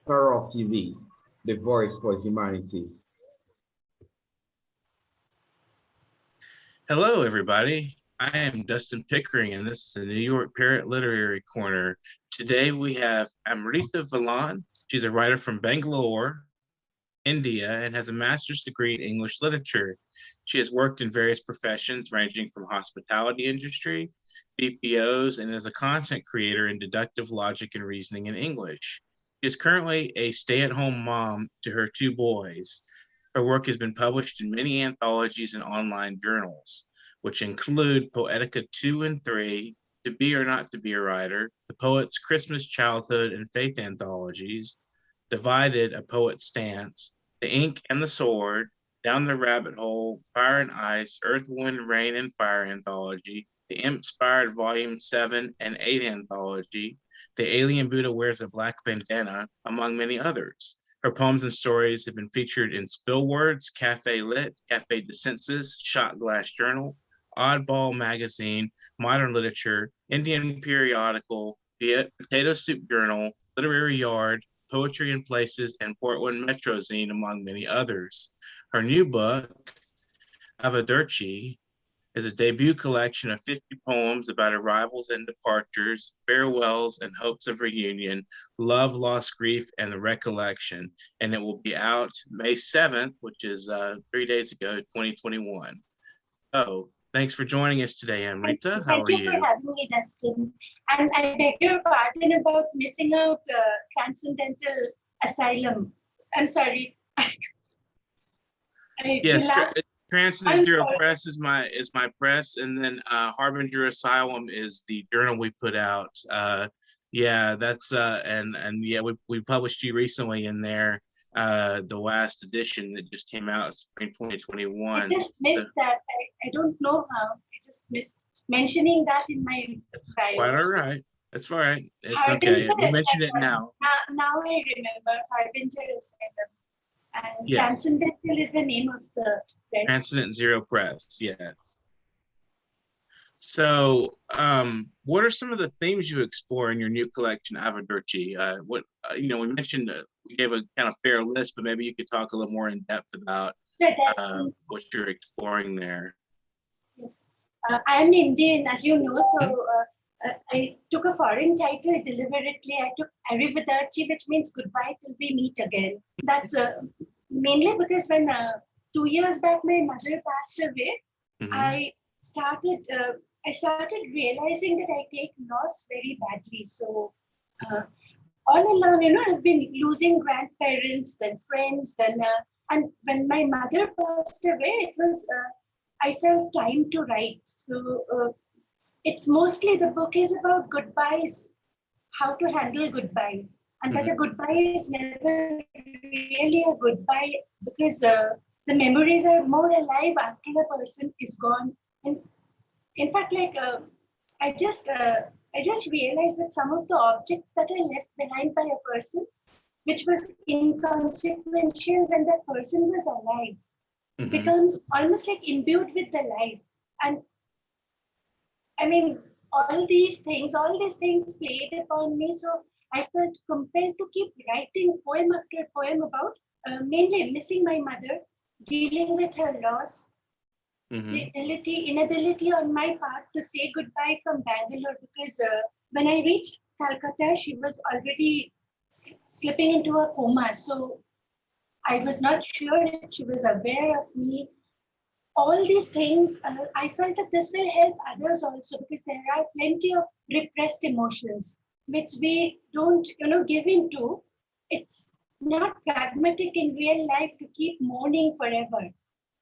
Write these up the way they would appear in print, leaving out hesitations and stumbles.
Parrot TV, the voice for humanity. Hello, everybody. I am Dustin Pickering, and this is the New York Parrot Literary Corner. Today we have Amrita Valan. She's a writer from Bangalore, India, and has a master's degree in English literature. She has worked in various professions ranging from hospitality industry, BPOs, and as a content creator in deductive logic and reasoning in English. She is currently a stay-at-home mom to her two boys. Her work has been published in many anthologies and online journals, which include Poetic 2 and 3, To Be or Not to Be a Writer, The Poet's Christmas, Childhood, and Faith anthologies, Divided, A Poet's Stance, The Ink and the Sword, Down the Rabbit Hole, Fire and Ice, Earth, Wind, Rain, and Fire anthology, The Inspired Volume 7 and 8 anthology, The Alien Buddha Wears a Black Bandana, among many others. Her poems and stories have been featured in Spill Words, Cafe Lit, Cafe de Senses, Shot Glass Journal, Oddball Magazine, Modern Literature, Indian Periodical, Potato Soup Journal, Literary Yard, Poetry in Places, and Portland Metro Zine, among many others. Her new book, Avadurchi, is a debut collection of 50 poems about arrivals and departures, farewells and hopes of reunion, love, loss, grief, and the recollection. And it will be out May 7th, which is 3 days ago, 2021. So thanks for joining us today, Amrita. How are you? Thank you for having me, Dustin. And I beg your pardon about missing out Transcendental Asylum. I'm sorry. Yes, Transcendental Press is my press, and then Harbinger Asylum is the journal we put out. Yeah, that's and yeah, we published you recently in there. The last edition that just came out, spring 2021. I just missed that. I don't know how. I just missed mentioning that in my bio. Quite all right. That's all right. It's okay. We mentioned it now. Now I remember Harbinger Asylum. And yes. Transcendental is the name of the press. Transcendent Zero Press, yes. So, what are some of the themes you explore in your new collection, Avadurchi? We mentioned we gave a kind of fair list, but maybe you could talk a little more in depth about what you're exploring there. Yes, I am Indian, as you know, so I took a foreign title deliberately. I took Arrivederci, which means goodbye till we meet again. That's mainly because when 2 years back my mother passed away, I started realizing that I take loss very badly. So all along, I've been losing grandparents, then friends, then and when my mother passed away, it was I felt time to write. So it's mostly, the book is about goodbyes, how to handle goodbye. And that a goodbye is never really a goodbye, because the memories are more alive after the person is gone. And in fact, I just realized that some of the objects that are left behind by a person, which was inconsequential when that person was alive, becomes almost like imbued with the life. And I mean, all these things played upon me. So I felt compelled to keep writing poem after poem about mainly missing my mother, dealing with her loss, the inability on my part to say goodbye from Bangalore, because when I reached Calcutta, she was already slipping into a coma. So I was not sure if she was aware of me. All these things, I felt that this will help others also, because there are plenty of repressed emotions which we don't, give into. It's not pragmatic in real life to keep mourning forever.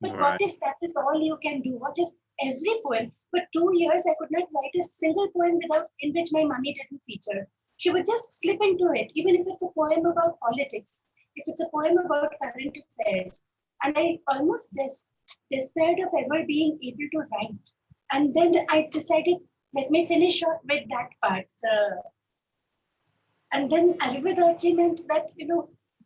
But what if that is all you can do? What if every poem, for 2 years, I could not write a single poem in which my mummy didn't feature. She would just slip into it, even if it's a poem about politics, if it's a poem about current affairs. And I almost despaired of ever being able to write. And then I decided, let me finish off with that part. And then Arrivederci meant that,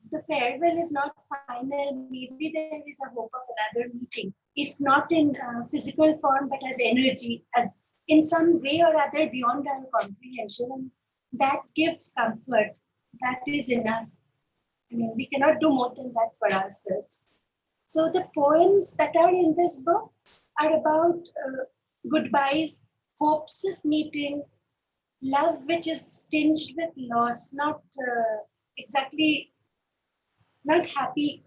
the farewell is not final. Maybe there is a hope of another meeting, if not in physical form, but as energy, as in some way or other beyond our comprehension. And that gives comfort. That is enough. I mean, we cannot do more than that for ourselves. So the poems that are in this book are about goodbyes, hopes of meeting, love which is tinged with loss, not exactly, not happy,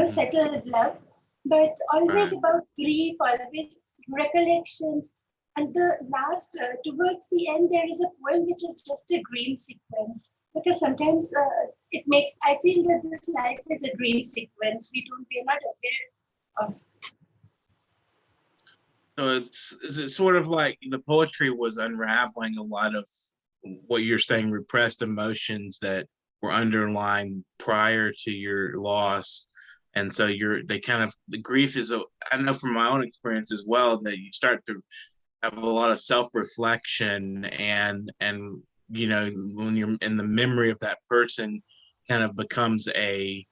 settled love, but always Right. about grief, always recollections. And the last, towards the end, there is a poem which is just a dream sequence. Because sometimes it makes, I feel that this life is a dream sequence. We are not aware of. So is it sort of like the poetry was unraveling a lot of what you're saying, repressed emotions that were underlying prior to your loss. And so the grief is I know from my own experience as well, that you start to have a lot of self-reflection and when you're in the memory of that person kind of becomes a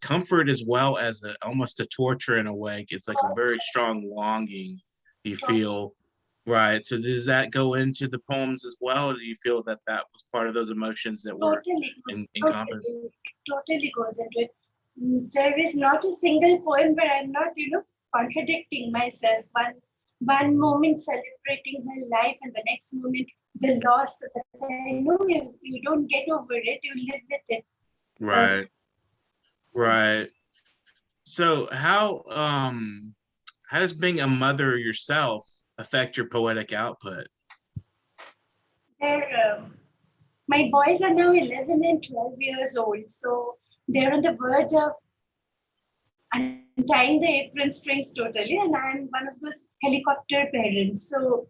comfort as well as almost a torture in a way. It's like a very strong longing you feel, right? So does that go into the poems as well? Or do you feel that that was part of those emotions that were encompassed? Totally goes into it. There is not a single poem where I'm not, contradicting myself. One moment celebrating her life, and the next moment the loss. That I know you don't get over it. You live with it. Right. Right. So how does being a mother yourself affect your poetic output? My boys are now 11 and 12 years old, so they're on the verge of untying the apron strings totally, and I'm one of those helicopter parents. So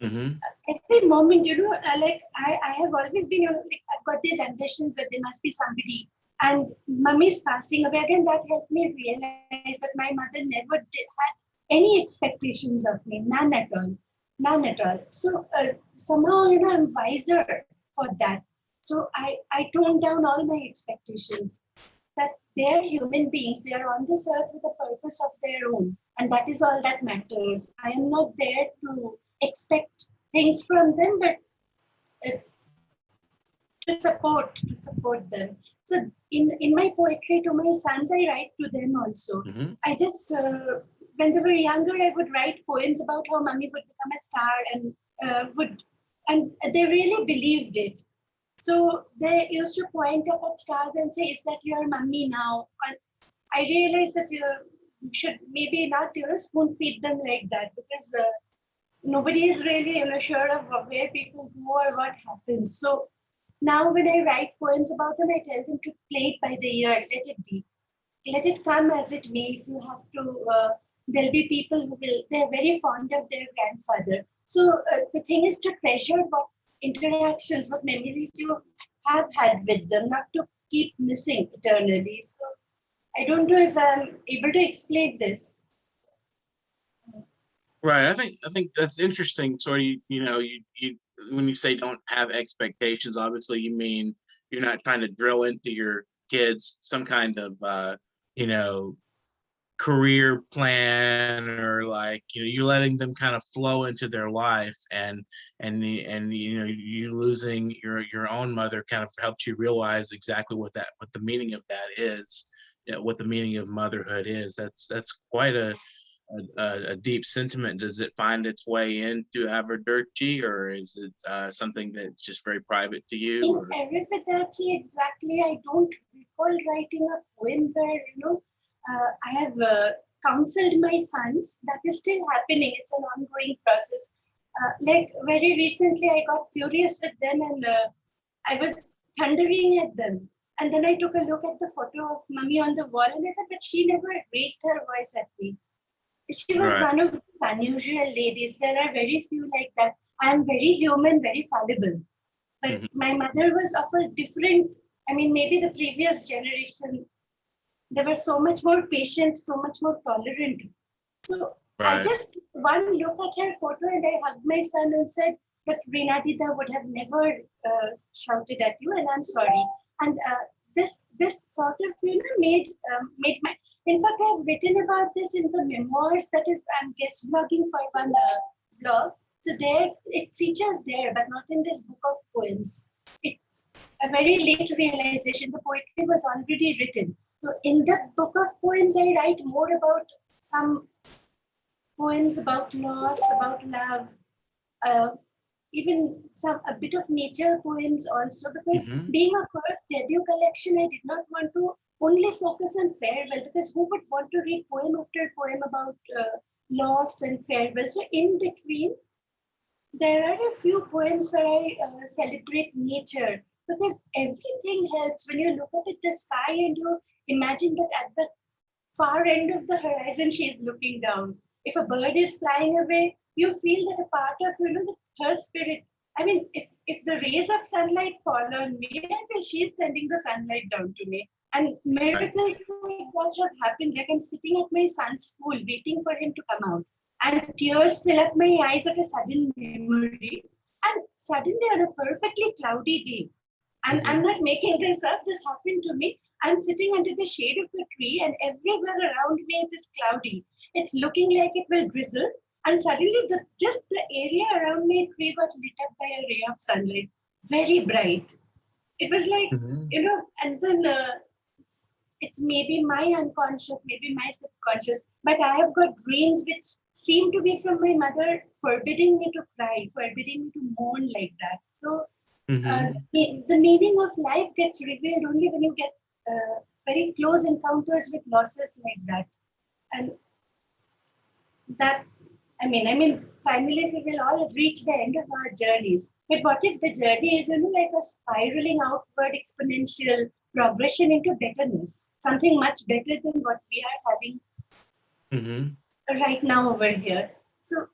every moment, I have always been, I've got these ambitions that there must be somebody. And mummy's passing away again, that helped me realize that my mother never had any expectations of me, none at all. None at all. So somehow, I'm wiser for that. So I toned down all my expectations that they're human beings. They are on this earth with a purpose of their own. And that is all that matters. I am not there to expect things from them, but to support them. So in my poetry to my sons, I write to them also. I just, when they were younger, I would write poems about how mommy would become a star and they really believed it. So they used to point up at stars and say, is that your mommy now? And I realized that you should maybe not, spoon feed them like that, because nobody is really, sure of where people go or what happens. So now when I write poems about them, I tell them to play it by the ear, let it be. Let it come as it may. If you have to, there'll be people who they're very fond of their grandfather. So the thing is to treasure what interactions, what memories you have had with them, not to keep missing eternally. So I don't know if I'm able to explain this. Right. I think that's interesting. So you when you say don't have expectations, obviously you mean you're not trying to drill into your kids some kind of career plan, or like you're letting them kind of flow into their life, and you losing your own mother kind of helped you realize exactly what the meaning of that is, what the meaning of motherhood is. That's quite a deep sentiment. Does it find its way into Averdirty, or is it something that's just very private to you? In Averdirty, exactly. I don't recall writing a poem where I have counseled my sons. That is still happening. It's an ongoing process. Like very recently, I got furious with them and I was thundering at them. And then I took a look at the photo of mommy on the wall and I thought, but she never raised her voice at me. She was one of the unusual ladies. There are very few like that. I am very human, very fallible. But my mother was of a different, maybe the previous generation, they were so much more patient, so much more tolerant. So I just one look at her photo and I hugged my son and said that Renadita would have never shouted at you, and I'm sorry. And this sort of made my. In fact, I've written about this in the memoirs. That is, I'm guest blogging for one blog. So there, it features there, but not in this book of poems. it's a very late realization. The poetry was already written. So in the book of poems, I write more about some poems about loss, about love, uh, even a bit of nature poems also, because being a first debut collection, I did not want to only focus on farewell, because who would want to read poem after poem about loss and farewell? So in between, there are a few poems where I celebrate nature, because everything helps when you look up at the sky and you imagine that at the far end of the horizon she is looking down. If a bird is flying away, you feel that a part of her spirit. I mean, if the rays of sunlight fall on me, I feel she's sending the sunlight down to me. And miracles like that have happened. Like I'm sitting at my son's school waiting for him to come out, and tears fill up my eyes at a sudden memory. And suddenly on a perfectly cloudy day, and I'm not making this up, this happened to me. I'm sitting under the shade of a tree, and everywhere around me it is cloudy. It's looking like it will drizzle, and suddenly just the area around my tree got lit up by a ray of sunlight, very bright. It was like, and then it's maybe my unconscious, maybe my subconscious, but I have got dreams which seem to be from my mother, forbidding me to cry, forbidding me to mourn like that. So the meaning of life gets revealed only when you get very close encounters with losses like that. And that, I mean, finally we will all reach the end of our journeys. But what if the journey is, like a spiraling outward exponential progression into betterness, something much better than what we are having right now over here. So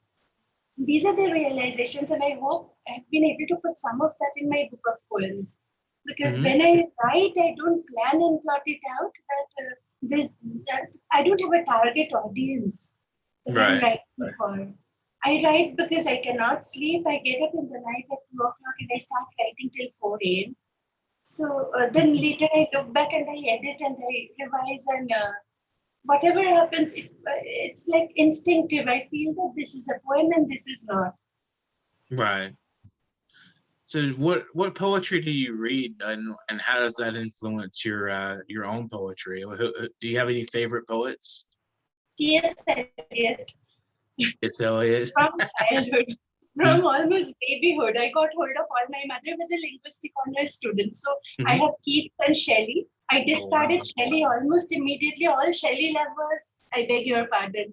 these are the realizations, and I hope I've been able to put some of that in my book of poems. Because when I write, I don't plan and plot it out that I don't have a target audience that I'm writing for. I write because I cannot sleep. I get up in the night at 2 o'clock and I start writing till 4 a.m. So then later I look back and I edit and I revise, and whatever happens, if it's like instinctive. I feel that this is a poem and this is not. Right. So what poetry do you read, and how does that influence your own poetry? Do you have any favorite poets? T.S. Eliot. It's Eliot. From childhood, from almost babyhood, I got hold of all. My mother was a linguistic honors student, so I have Keats and Shelley. I discarded Shelley almost immediately. All Shelley lovers, I beg your pardon.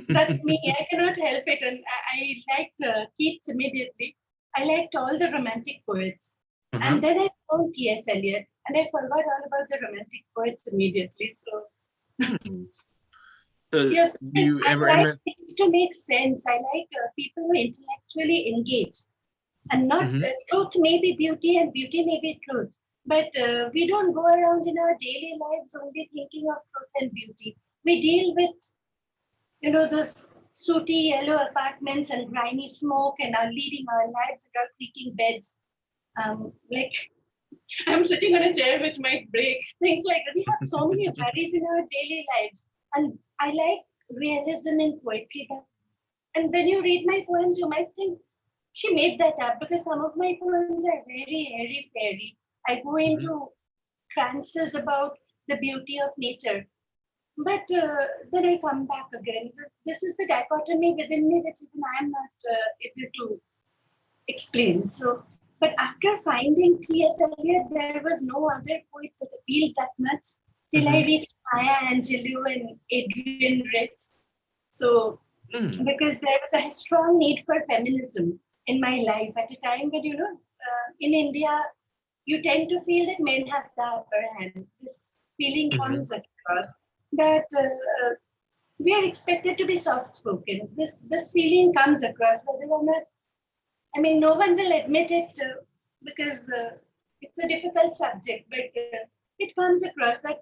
That's me. I cannot help it. And I liked Keats immediately. I liked all the romantic poets. And then I found T.S. Eliot, and I forgot all about the romantic poets immediately. So, yes, do you I ever like things to make sense. I like people who intellectually engage. And not truth may be beauty and beauty may be truth. But we don't go around in our daily lives only thinking of truth and beauty. We deal with, those sooty yellow apartments and grimy smoke and are leading our lives in our creaking beds. Like I'm sitting on a chair which might break. Things like that. We have so many worries in our daily lives. And I like realism in poetry. And when you read my poems, you might think, she made that up, because some of my poems are very airy-fairy. I go into trances about the beauty of nature. But then I come back again. This is the dichotomy within me that even I am not able to explain. So, but after finding T.S. Eliot, there was no other poet that appealed that much till I reached Maya Angelou and Adrian Ritz. So, because there was a strong need for feminism in my life at a time when, in India, you tend to feel that men have the upper hand. This feeling comes across that we are expected to be soft-spoken. This feeling comes across, whether or not, I mean, no one will admit it because it's a difficult subject, but it comes across that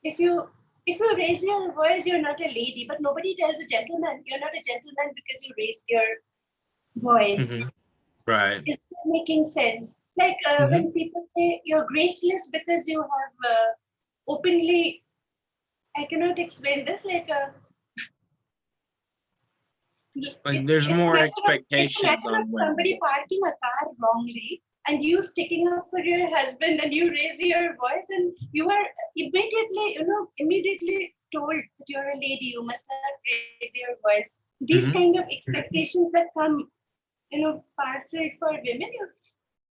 if you raise your voice, you're not a lady, but nobody tells a gentleman you're not a gentleman because you raised your voice. Right. Is that making sense? Like when people say you're graceless because you have openly, I cannot explain this, like Like there's more it's a expectations matter on of women. somebody parking a car wrongly and you sticking up for your husband and you raise your voice and you are immediately told that you're a lady, you must not raise your voice. These kind of expectations that come, parcelled for women,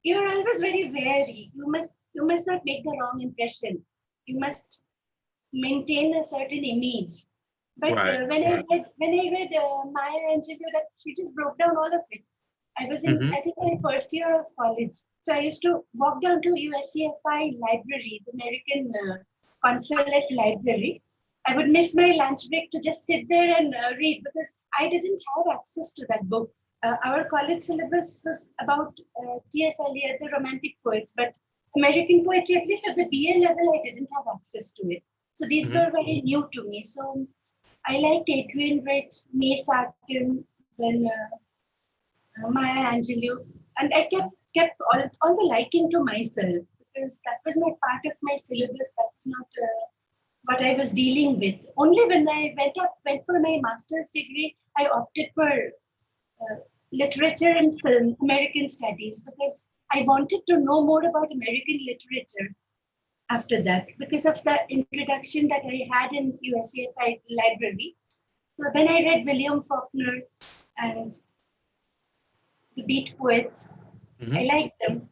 you're always very wary. You must not make the wrong impression. You must maintain a certain image. But Right. when I read Maya Angelou, that she just broke down all of it. I was in, I think, my first year of college. So I used to walk down to USCFI library, the American consulate library. I would miss my lunch break to just sit there and read because I didn't have access to that book. Our college syllabus was about T.S. Eliot, the Romantic poets, but American poetry, at least at the BA level, I didn't have access to it. So these were very new to me. So I liked Adrian Rich, May Sarton, then Maya Angelou, and I kept all the liking to myself because that was not part of my syllabus. That was not what I was dealing with. Only when I went for my master's degree, I opted for literature and film, American studies, because I wanted to know more about American literature after that because of the introduction that I had in USCFI library. So then I read William Faulkner and the Beat Poets. I liked them.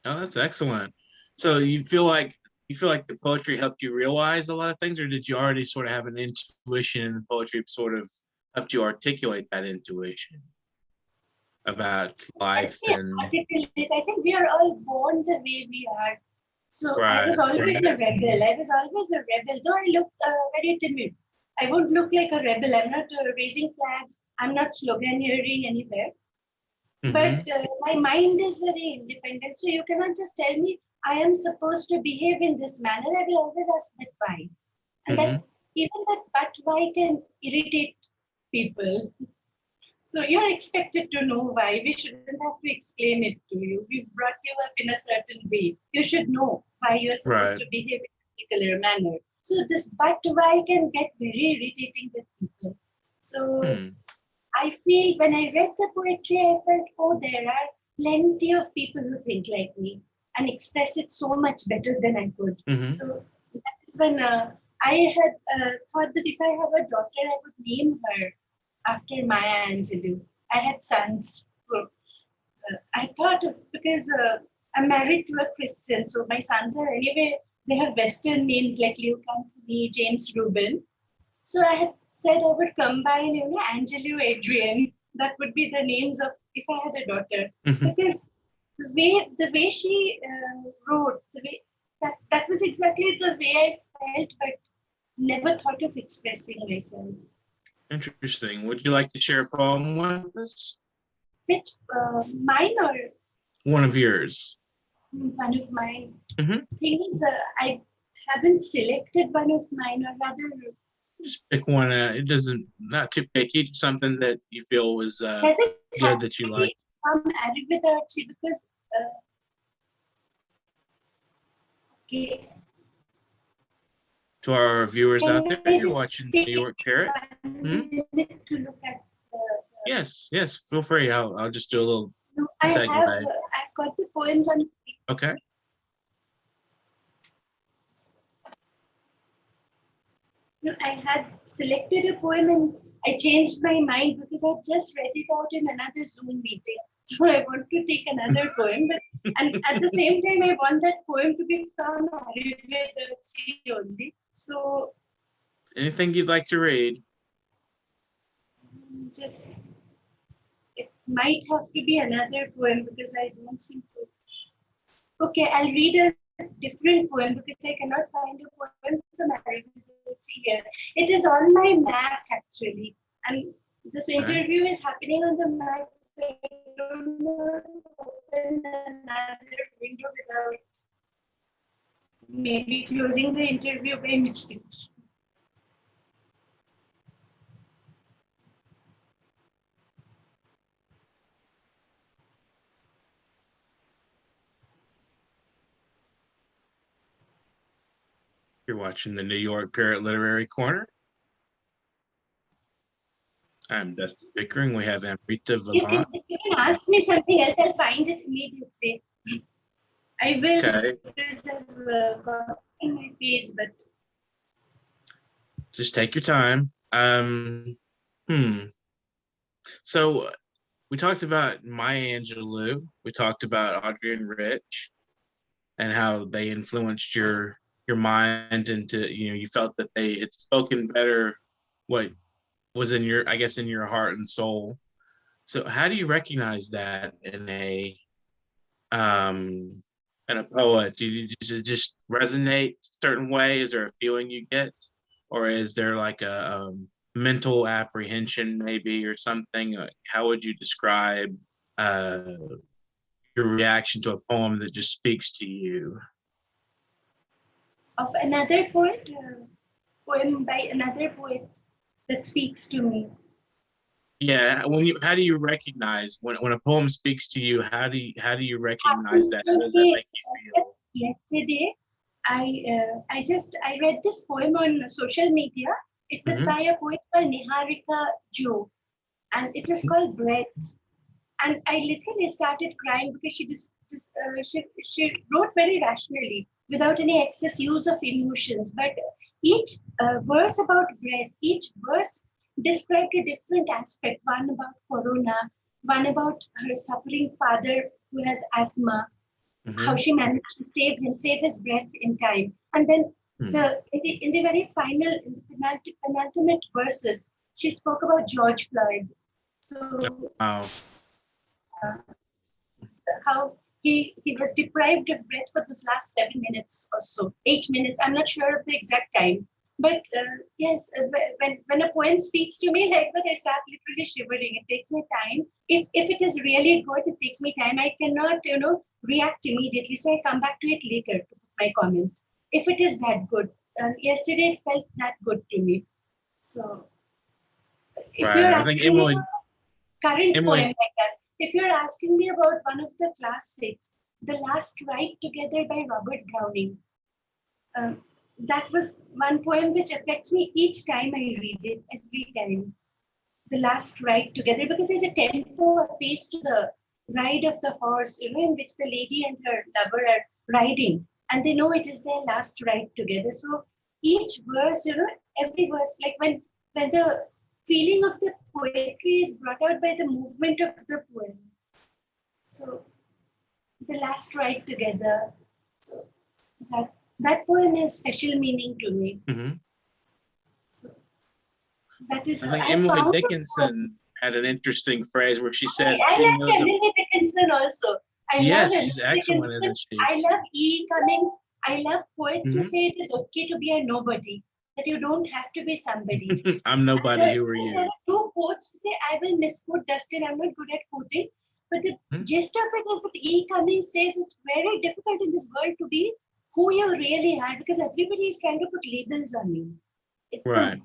Oh, that's excellent. So you feel like the poetry helped you realize a lot of things, or did you already sort of have an intuition and the poetry sort of helped you articulate that intuition about life and I think we are all born the way we are. So I was right. always a rebel. Though I look very timid. I won't look like a rebel. I'm not raising flags. I'm not sloganeering anywhere. But my mind is very independent. So you cannot just tell me I am supposed to behave in this manner. I will always ask that why. And that even that but why can irritate people. So you're expected to know why. We shouldn't have to explain it to you. We've brought you up in a certain way. You should know why you're supposed to behave in a particular manner. So this but why can get very irritating with people. So I feel when I read the poetry, I felt, oh, there are plenty of people who think like me and express it so much better than I could. So that is when I had thought that if I have a daughter, I would name her after Maya Angelou. I had sons. So, I thought of, because I'm married to a Christian, so my sons are anyway, they have Western names like Luke Anthony, James Reuben. So I had said I would combine, Angelou, Adrian. That would be the names of if I had a daughter, because the way she wrote, the way that was exactly the way I felt, but never thought of expressing myself. Interesting. Would you like to share a poem with us? Which mine or one of yours? One of mine. Thing is, I haven't selected one of mine, or rather, just pick one. It doesn't, not too picky. Something that you feel was good that you like. Arrivederci, because okay. To our viewers out there, you're watching New York Parrot. To look at yes, feel free. I'll just do a little. No, I've got the poems on. Okay. No, I had selected a poem and I changed my mind because I just read it out in another Zoom meeting. So I want to take another poem, and at the same time, I want that poem to be from Arrivederci only. So, anything you'd like to read? It might have to be another poem because I don't seem to. Okay, I'll read a different poem because I cannot find a poem from Arrivederci here. It is on my Mac actually, and this interview is happening on the Mac. So I don't know to open another window without maybe closing the interview by mistake. You're watching the New York Parrot Literary Corner. I'm Dustin Pickering. We have Amrita You can, Valan. you can ask me something else. I'll find it immediately. I will Okay, have in my page, but just take your time. So we talked about Maya Angelou. We talked about Audrey and Rich and how they influenced your mind into, you felt that they had spoken better what was in your, I guess, in your heart and soul. So how do you recognize that um in a poet? Does it just resonate a certain way? Is there a feeling you get, or is there like a mental apprehension maybe or something? How would you describe uh your reaction to a poem that just speaks to you? of another poet, poem by another poet that speaks to me. Yeah, how do you recognize when a poem speaks to you? How do you recognize that? How does that make you feel? Yesterday, I read this poem on social media. It was by a poet called Niharika Jo, and it was called Breath. And I literally started crying because she wrote very rationally, without any excess use of emotions. But each verse about breath, each verse described a different aspect. One about corona, one about her suffering father who has asthma, how she managed to save his breath in time. And then in the very final, in the penultimate verses, she spoke about George Floyd. So Wow. how he was deprived of breath for those last 7 minutes or so, 8 minutes. I'm not sure of the exact time. But yes, when a poem speaks to me like that, I start literally shivering. It takes me time. If it is really good, it takes me time. I cannot, react immediately. So I come back to it later to put my comment. If it is that good. Yesterday it felt that good to me. So if Right. you're I think asking me about current poem like that, if you're asking me about one of the classics, The Last Ride Together by Robert Browning, that was one poem which affects me each time I read it, every time. The Last Ride Together, because there's a tempo, a pace to the ride of the horse, in which the lady and her lover are riding, and they know it is their last ride together. So each verse, every verse, like when the feeling of the poetry is brought out by the movement of the poem. So The Last Ride Together, so that poem has special meaning to me. So that is I think I Emily found Dickinson had an interesting phrase where she said I she love knows. Emily Dickinson also. Yes, love she's Emily excellent, Dickinson. isn't she? I love E. Cummings. I love poets who say it is okay to be a nobody, that you don't have to be somebody. I'm nobody. Who are you? There are two quotes who say, I will misquote Dustin. I'm not good at quoting. But the gist of it is that E. Cummings says it's very difficult in this world to be who you really are, because everybody is trying to put labels on you. Right.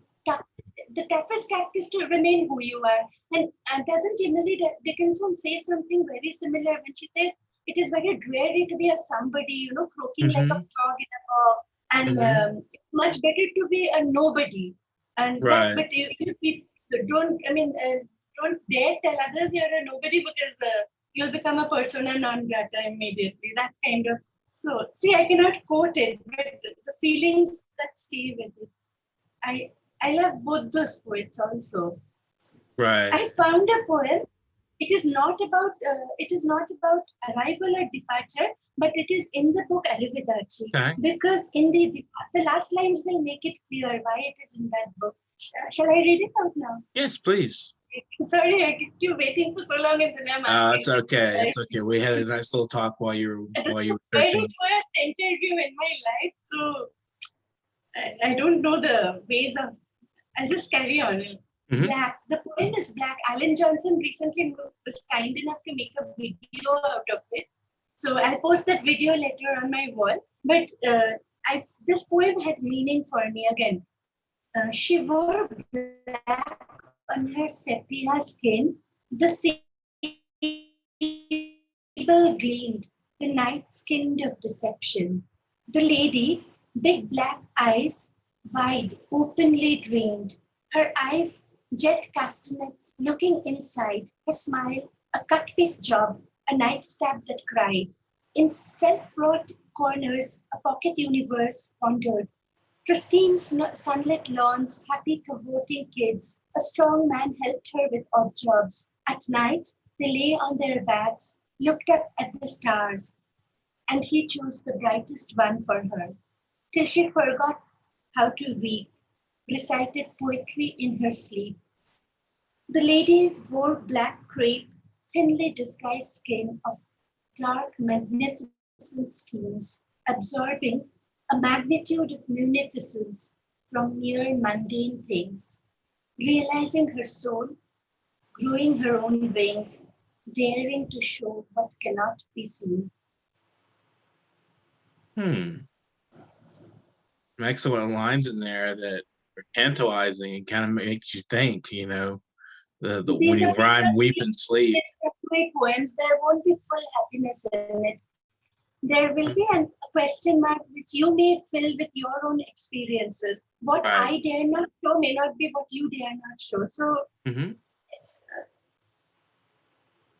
The toughest act is to remain who you are. And doesn't Emily Dickinson say something very similar when she says it is very dreary to be a somebody, croaking like a frog in a bog, and it's much better to be a nobody. And but you don't dare tell others you're a nobody, because you'll become a persona non grata immediately. That kind of. So see, I cannot quote it, but the feelings that stay with it. I love both those poets also. Right. I found a poem. It is not about arrival or departure, but it is in the book Arrivederci. Okay. Because in the last lines will make it clear why it is in that book. Shall I read it out now? Yes, please. Sorry, I kept you waiting for so long, and then I'm asking. It's okay. It's okay. We had a nice little talk while you were Very searching. first interview in my life, so I don't know the ways of. I'll just carry on. Black. The poem is Black. Alan Johnson recently was kind enough to make a video out of it. So I'll post that video later on my wall. But this poem had meaning for me again. She wore black on her sepia skin. The sable gleamed, the night skinned of deception. The lady, big black eyes, wide, openly dreamed. Her eyes jet castanets looking inside, a smile, a cut-piece job, a knife stab that cried. In self-wrought corners, a pocket universe pondered. Pristine sunlit lawns, happy cavorting kids. A strong man helped her with odd jobs. At night, they lay on their backs, looked up at the stars, and he chose the brightest one for her, till she forgot how to weep, recited poetry in her sleep. The lady wore black crepe, thinly disguised skin of dark, magnificent schemes, absorbing a magnitude of munificence from mere mundane things, realizing her soul, growing her own wings, daring to show what cannot be seen. Excellent lines in there that are tantalizing and kind of makes you think, the when you rhyme weep and sleep. My poems, there won't be full happiness in it. There will be a question mark which you may fill with your own experiences. What I dare not show may not be what you dare not show. So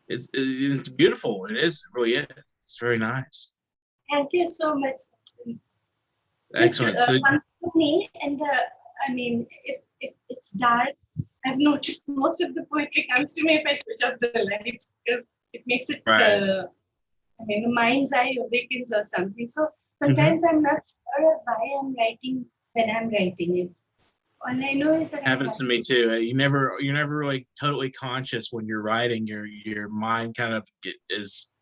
it's beautiful. It is really is. It's very nice. Thank you so much. Excellent. Just comes to me, and if it's dark, I've noticed most of the poetry comes to me if I switch off the lights because it makes it. The mind's eye awakens or something. So sometimes I'm not sure of why I'm writing when I'm writing it. All I know is that happens to me too. You're never really totally conscious when you're writing. Your mind kind of is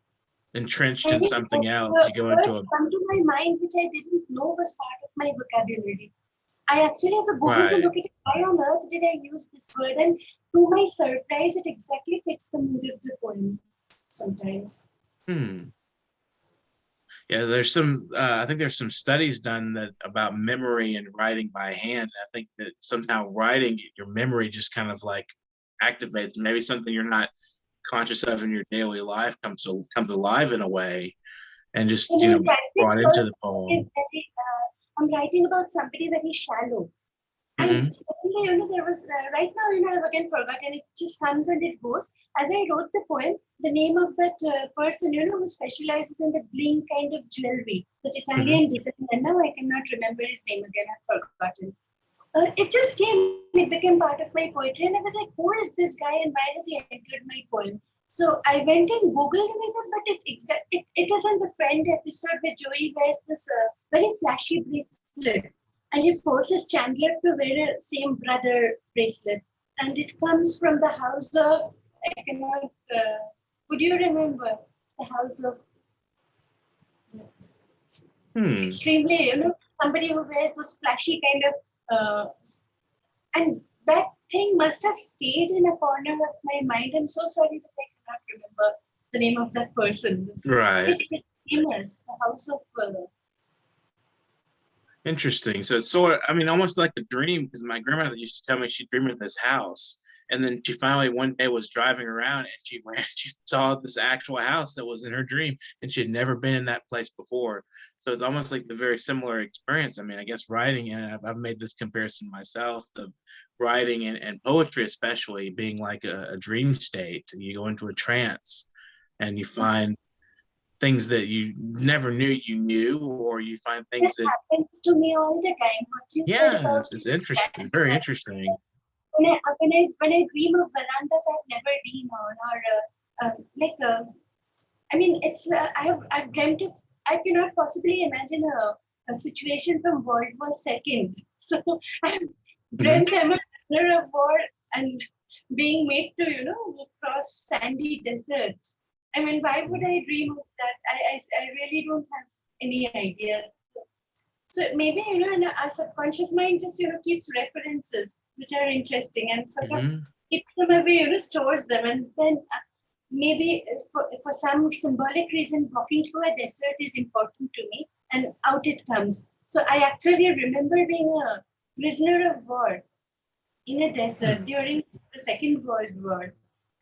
entrenched in something else. You go into a come to my mind which I didn't know was part of my vocabulary. I actually have to Google to look at it. Why on earth did I use this word? And to my surprise, it exactly fits the mood of the poem sometimes. Yeah, there's some. I think there's some studies done about memory and writing by hand. I think that somehow writing your memory just kind of like activates. Maybe something you're not conscious of in your daily life comes alive in a way, and just brought into the poem. I'm writing about somebody very shallow. And suddenly, there was, right now, I've again forgotten, it just comes and it goes. As I wrote the poem, the name of that person, who specializes in the bling kind of jewelry, that Italian designer, and now I cannot remember his name again, I've forgotten. It just it became part of my poetry, and I was like, who is this guy and why has he entered my poem? So I went and Googled him, but it is in the Friend episode where Joey wears this very flashy bracelet. And he forces Chandler to wear a same brother bracelet. And it comes from the house of, I cannot, would you remember the house of? Extremely, somebody who wears this flashy kind of, and that thing must have stayed in a corner of my mind. I'm so sorry that I cannot remember the name of that person. It's famous, the house of. Interesting. So it's sort of, almost like a dream, because my grandmother used to tell me she dreamed of this house. And then she finally one day was driving around and she saw this actual house that was in her dream, and she had never been in that place before. So it's almost like the very similar experience. I guess writing, and I've made this comparison myself, of writing and poetry especially being like a dream state. You go into a trance and you find things that you never knew you knew, or you find things that happens to me all the time. What you said about it's interesting, very interesting. When I dream of verandas I've never been on, or I've dreamt of. I cannot possibly imagine a situation from World War II. So I've dreamt I'm a prisoner of war and being made to cross sandy deserts. Why would I dream of that? I really don't have any idea. So maybe, our subconscious mind just, keeps references which are interesting and sort of keeps them away, stores them. And then maybe for some symbolic reason, walking through a desert is important to me, and out it comes. So I actually remember being a prisoner of war in a desert during the Second World War.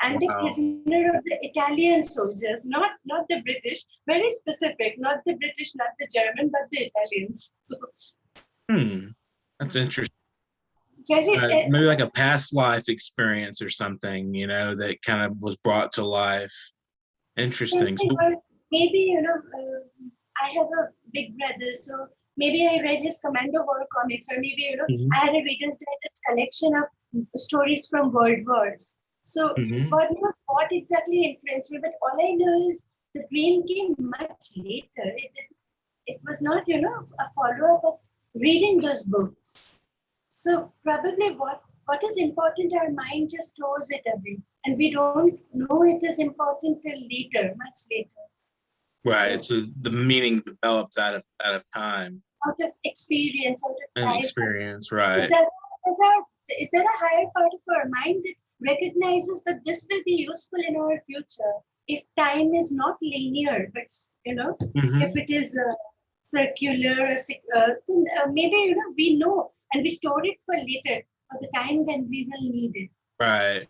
And a prisoner of the Italian soldiers, not the British, very specific, not the British, not the German, but the Italians. So, that's interesting. Maybe like a past life experience or something, you know, that kind of was brought to life. Interesting. So, maybe, I have a big brother, so maybe I read his Commando War comics, or maybe, I had a Reader's Digest collection of stories from World Wars. So God knows what exactly influenced me, but all I know is the dream came much later. It was not, a follow-up of reading those books. So probably what is important, our mind just throws it away. And we don't know it is important till later, much later. Right. So the meaning develops out of time. Out of experience, out of life. Experience, right. Is there a higher part of our mind that recognizes that this will be useful in our future if time is not linear, but if it is circular, maybe we know and we store it for later, for the time when we will need it. Right.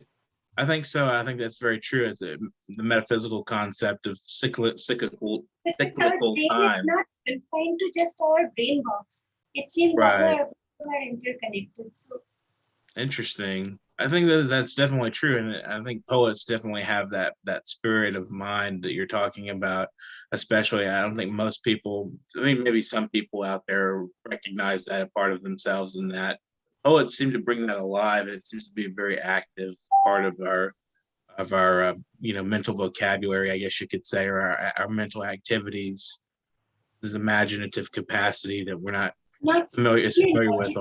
I think so. I think that's very true. It's the metaphysical concept of cyclical time. It's not confined to just our brain box. It seems all our brains are interconnected. So interesting. I think that's definitely true, and I think poets definitely have that spirit of mind that you're talking about. Especially, I don't think most people. I mean, maybe some people out there recognize that a part of themselves, and that poets seem to bring that alive. It seems to be a very active part of our mental vocabulary, I guess you could say, or our mental activities. This imaginative capacity that we're not familiar with.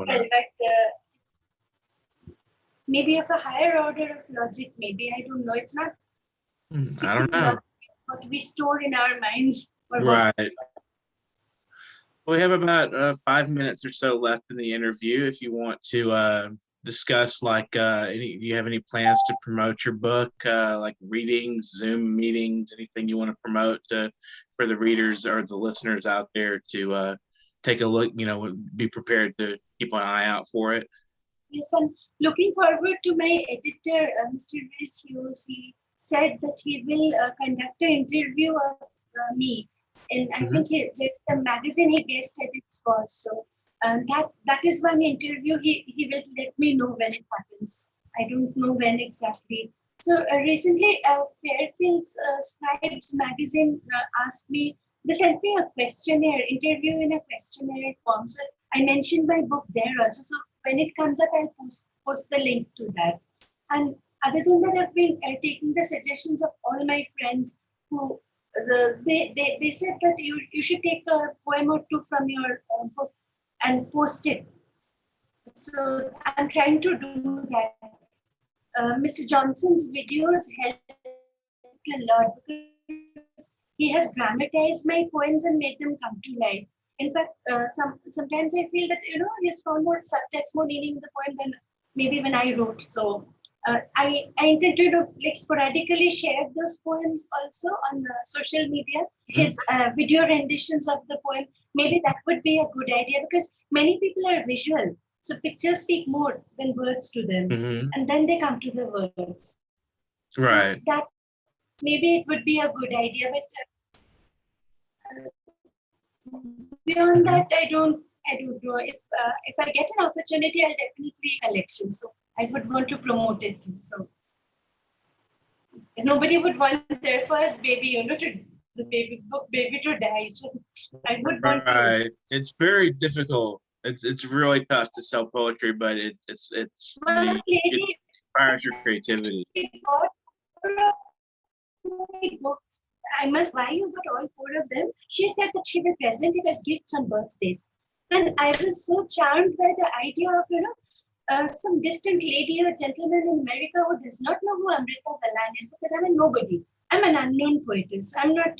Maybe of a higher order of logic, maybe. I don't know. It's not. I don't know. What we store in our minds. Right. Well, we have about 5 minutes or so left in the interview. If you want to discuss, do you have any plans to promote your book, like readings, Zoom meetings, anything you want to promote for the readers or the listeners out there to take a look, be prepared to keep an eye out for it? Yes, I'm looking forward to my editor, Mr. Reese Hughes. He said that he will conduct an interview of me. And I think the magazine he guest edits for. So that is one interview. He will let me know when it happens. I don't know when exactly. So recently, Fairfield's Scribes magazine asked me, they sent me a questionnaire, interview in a questionnaire form. So I mentioned my book there also. So when it comes up, I'll post the link to that. And other than that, I've been taking the suggestions of all my friends who they said that you should take a poem or two from your book and post it. So I'm trying to do that. Mr. Johnson's videos help a lot because he has dramatized my poems and made them come to life. In fact, sometimes I feel that he's found more subtext, more meaning in the poem than maybe when I wrote. So I intend to sporadically share those poems also on social media. His video renditions of the poem, maybe that would be a good idea because many people are visual. So pictures speak more than words to them. And then they come to the words. Right. So that maybe it would be a good idea. But beyond that, I don't know. If I get an opportunity, I'll definitely collection. So I would want to promote it. So nobody would want their first baby, baby to die. So I would want to. It's very difficult. It's really tough to sell poetry, but it inspires your creativity. Books. I must buy you but all 4 of them. She said that she will present it as gifts on birthdays. And I was so charmed by the idea of, some distant lady or gentleman in America who does not know who Amrita Valan is because I'm a nobody. I'm an unknown poetess. I'm not,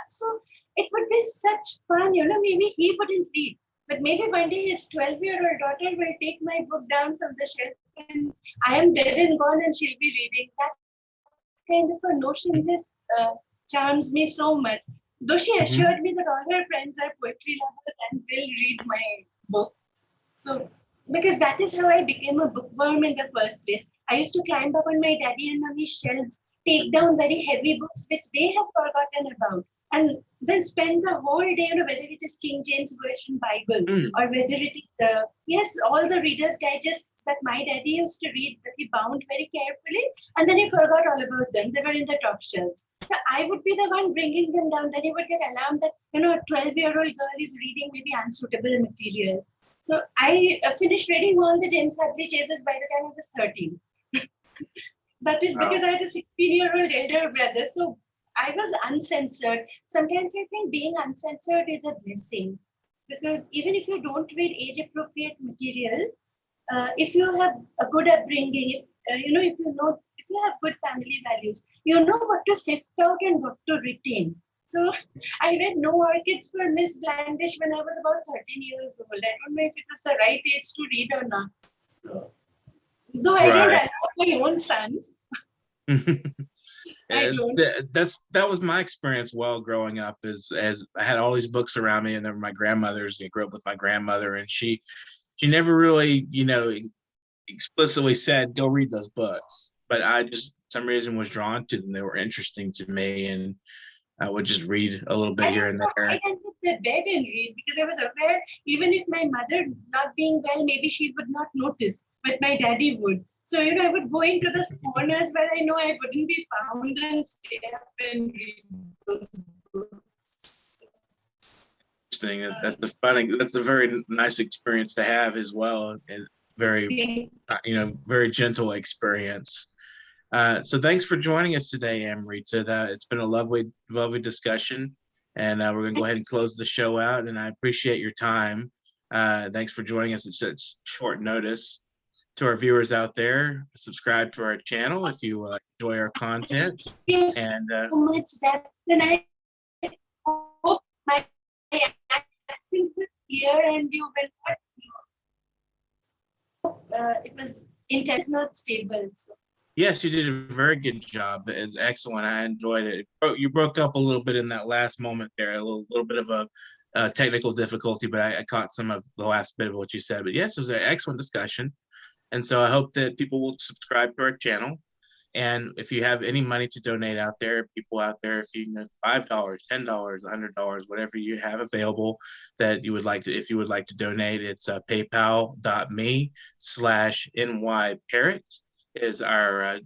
so it would be such fun, maybe he wouldn't read. But maybe one day his 12-year-old daughter will take my book down from the shelf and I am dead and gone and she'll be reading. That kind of a notion just charms me so much. Though she assured me that all her friends are poetry lovers and will read my book. So, because that is how I became a bookworm in the first place. I used to climb up on my daddy and mommy's shelves, take down very heavy books which they have forgotten about, and then spend the whole day, whether it is King James Version Bible or whether it is, yes, all the Reader's Digest that my daddy used to read, that he bound very carefully, and then he forgot all about them. They were in the top shelves. So I would be the one bringing them down. Then he would get alarmed that, a 12-year-old girl is reading maybe unsuitable material. So I finished reading all the James Hadley Chases by the time I was 13. That is because I had a 16-year-old elder brother. So I was uncensored. Sometimes I think being uncensored is a blessing, because even if you don't read age-appropriate material, if you have a good upbringing, if you have good family values, you know what to sift out and what to retain. So I read No Orchids for Miss Blandish when I was about 13 years old. I don't know if it was the right age to read or not. So, though I don't allow my own sons. That was my experience while growing up, as I had all these books around me, and they were my grandmother's. I grew up with my grandmother, and she never really, explicitly said, go read those books. But I just, for some reason, was drawn to them. They were interesting to me, and I would just read a little bit here and there. I went to bed and read because I was aware, even if my mother not being well, maybe she would not notice, but my daddy would. So, I would go into the corners where I know I wouldn't be found and stay up and read those books. That's a very nice experience to have as well, and very, very gentle experience. So thanks for joining us today, Amrita. It's been a lovely, lovely discussion, and we're going to go ahead and close the show out. And I appreciate your time. Thanks for joining us at such short notice. To our viewers out there, subscribe to our channel if you enjoy our content. Thank you and so much, Dustin. I hope my acting was here and you will not. It was intense, not stable. So. Yes, you did a very good job. It's excellent. I enjoyed it. You broke up a little bit in that last moment there, a little bit of a technical difficulty, but I caught some of the last bit of what you said. But yes, it was an excellent discussion. And so I hope that people will subscribe to our channel. And if you have any money to donate out there, people out there, if you know, $5, $10, $100, whatever you have available that you would like to, if you would like to donate, it's paypal.me/nyparrot is our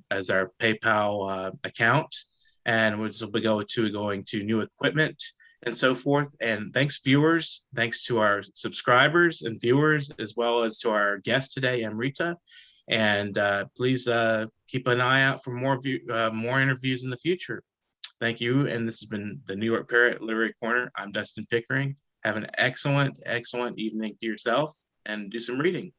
PayPal account. And which will be going to new equipment and so forth. And thanks, viewers. Thanks to our subscribers and viewers, as well as to our guest today, Amrita. And please keep an eye out for more interviews in the future. Thank you. And this has been the New York Parrot Literary Corner. I'm Dustin Pickering. Have an excellent, excellent evening to yourself, and do some reading.